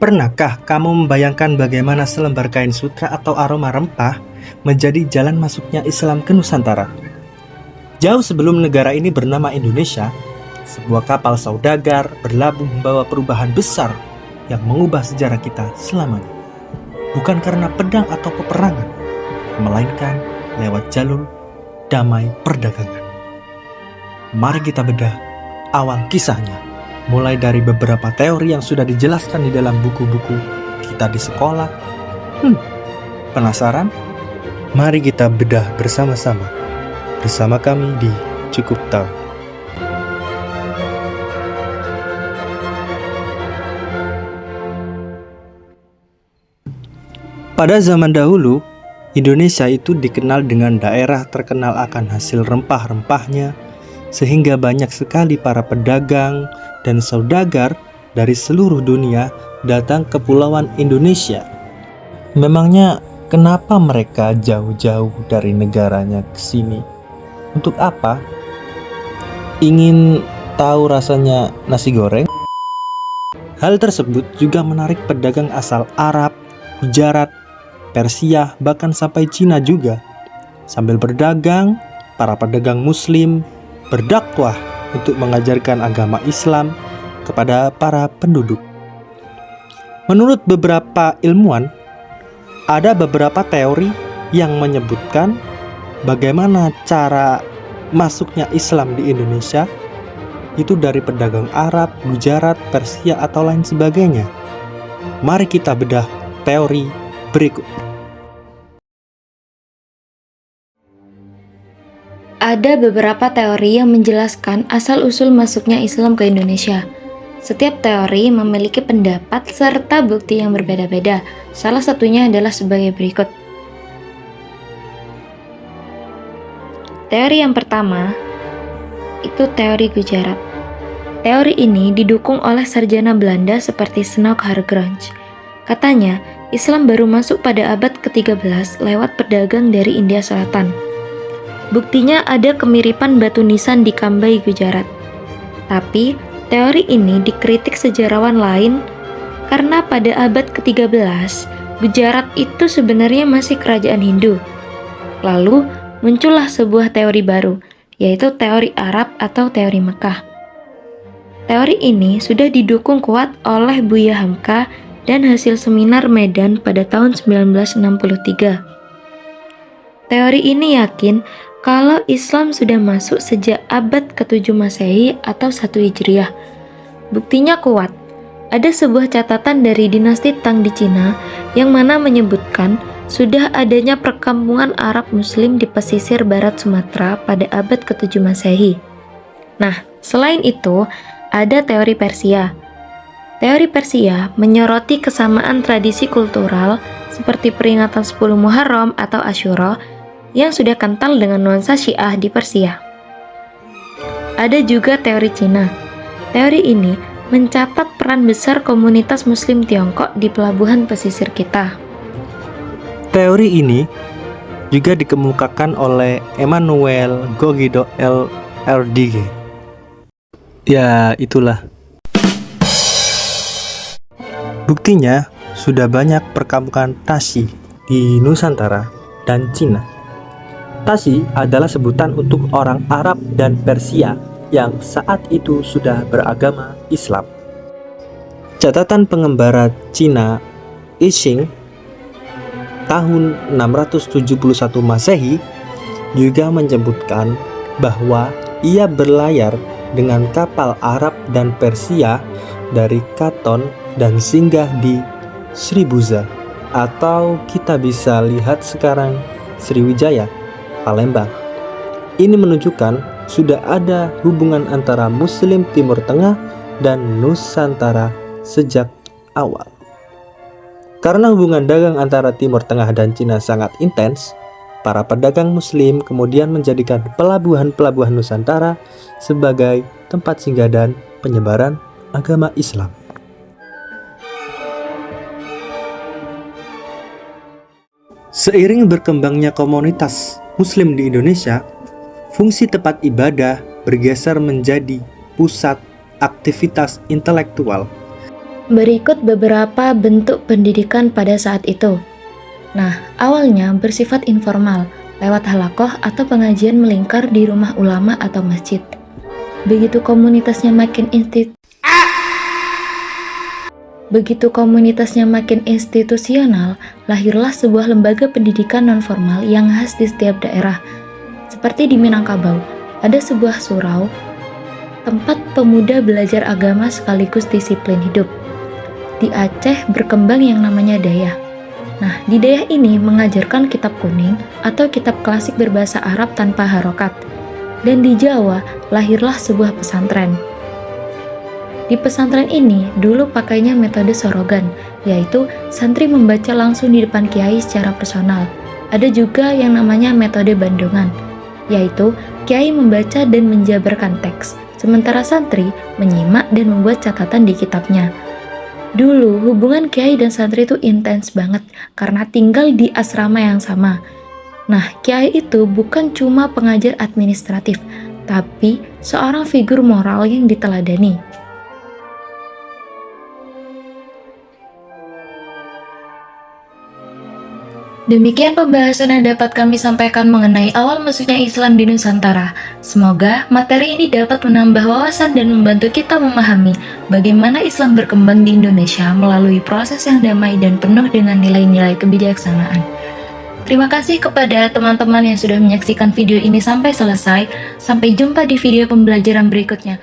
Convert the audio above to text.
Pernahkah kamu membayangkan bagaimana selembar kain sutra atau aroma rempah menjadi jalan masuknya Islam ke Nusantara? Jauh sebelum negara ini bernama Indonesia, sebuah kapal saudagar berlabuh membawa perubahan besar yang mengubah sejarah kita selamanya. Bukan karena pedang atau peperangan, melainkan lewat jalur damai perdagangan. Mari kita bedah awal kisahnya, mulai dari beberapa teori yang sudah dijelaskan di dalam buku-buku kita di sekolah. Penasaran? Mari kita bedah bersama-sama. Bersama kami di Cukup Tahu. Pada zaman dahulu, Indonesia itu dikenal dengan daerah terkenal akan hasil rempah-rempahnya, sehingga banyak sekali para pedagang dan saudagar dari seluruh dunia datang ke Kepulauan Indonesia. Memangnya kenapa mereka jauh-jauh dari negaranya ke sini? Untuk apa? Ingin tahu rasanya nasi goreng? Hal tersebut juga menarik pedagang asal Arab, Gujarat, Persia, bahkan sampai Cina juga. Sambil berdagang, para pedagang Muslim berdakwah untuk mengajarkan agama Islam kepada para penduduk. Menurut beberapa ilmuwan, ada beberapa teori yang menyebutkan bagaimana cara masuknya Islam di Indonesia itu dari pedagang Arab, Gujarat, Persia, atau lain sebagainya. Mari kita bedah teori berikut. Ada beberapa teori yang menjelaskan asal-usul masuknya Islam ke Indonesia. Setiap teori memiliki pendapat serta bukti yang berbeda-beda. Salah satunya adalah sebagai berikut. Teori yang pertama, itu teori Gujarat. Teori ini didukung oleh sarjana Belanda seperti Snoek Hargrange. Katanya, Islam baru masuk pada abad ke-13 lewat pedagang dari India Selatan. Buktinya ada kemiripan batu nisan di Kambai, Gujarat. Tapi, teori ini dikritik sejarawan lain karena pada abad ke-13, Gujarat itu sebenarnya masih kerajaan Hindu. Lalu, muncullah sebuah teori baru, yaitu teori Arab atau teori Mekah. Teori ini sudah didukung kuat oleh Buya Hamka dan hasil seminar Medan pada tahun 1963. Teori ini yakin kalau Islam sudah masuk sejak abad ke-7 Masehi atau 1 Hijriah. Buktinya kuat. Ada sebuah catatan dari dinasti Tang di Cina yang mana menyebutkan sudah adanya perkampungan Arab Muslim di pesisir barat Sumatera pada abad ke-7 Masehi. Nah, selain itu, ada teori Persia. Teori Persia menyoroti kesamaan tradisi kultural seperti peringatan 10 Muharram atau Asyura yang sudah kental dengan nuansa Syiah di Persia. Ada juga teori Cina. Teori ini mencatat peran besar komunitas Muslim Tiongkok di pelabuhan pesisir kita. Teori ini juga dikemukakan oleh Emmanuel Gogido LRDG. Ya, itulah. Buktinya, sudah banyak perkampungan Tashi di Nusantara dan Cina. Tashi adalah sebutan untuk orang Arab dan Persia yang saat itu sudah beragama Islam. Catatan pengembara Cina Yixing tahun 671 Masehi juga menyebutkan bahwa ia berlayar dengan kapal Arab dan Persia dari Katon dan singgah di Sribuza, atau kita bisa lihat sekarang Sriwijaya, Palembang. Ini menunjukkan sudah ada hubungan antara Muslim Timur Tengah dan Nusantara sejak awal. Karena hubungan dagang antara Timur Tengah dan Cina sangat intens, para pedagang Muslim kemudian menjadikan pelabuhan-pelabuhan Nusantara sebagai tempat singgah dan penyebaran agama Islam. Seiring berkembangnya komunitas Muslim di Indonesia, fungsi tempat ibadah bergeser menjadi pusat aktivitas intelektual Berikut beberapa bentuk pendidikan pada saat itu. Nah, awalnya bersifat informal, lewat halakoh atau pengajian melingkar di rumah ulama atau masjid. Begitu komunitasnya makin institusional, lahirlah sebuah lembaga pendidikan non-formal yang khas di setiap daerah. Seperti di Minangkabau, ada sebuah surau, tempat pemuda belajar agama sekaligus disiplin hidup. Di Aceh berkembang yang namanya Dayah. Nah, di Dayah ini mengajarkan kitab kuning atau kitab klasik berbahasa Arab tanpa harokat. Dan di Jawa lahirlah sebuah pesantren. Di pesantren ini dulu pakainya metode sorogan, yaitu santri membaca langsung di depan kiai secara personal. Ada juga yang namanya metode bandongan, yaitu kiai membaca dan menjabarkan teks, sementara santri menyimak dan membuat catatan di kitabnya. Dulu hubungan kiai dan santri itu intens banget karena tinggal di asrama yang sama. Nah, kiai itu bukan cuma pengajar administratif, tapi seorang figur moral yang diteladani. Demikian pembahasan yang dapat kami sampaikan mengenai awal masuknya Islam di Nusantara. Semoga materi ini dapat menambah wawasan dan membantu kita memahami bagaimana Islam berkembang di Indonesia melalui proses yang damai dan penuh dengan nilai-nilai kebijaksanaan. Terima kasih kepada teman-teman yang sudah menyaksikan video ini sampai selesai. Sampai jumpa di video pembelajaran berikutnya.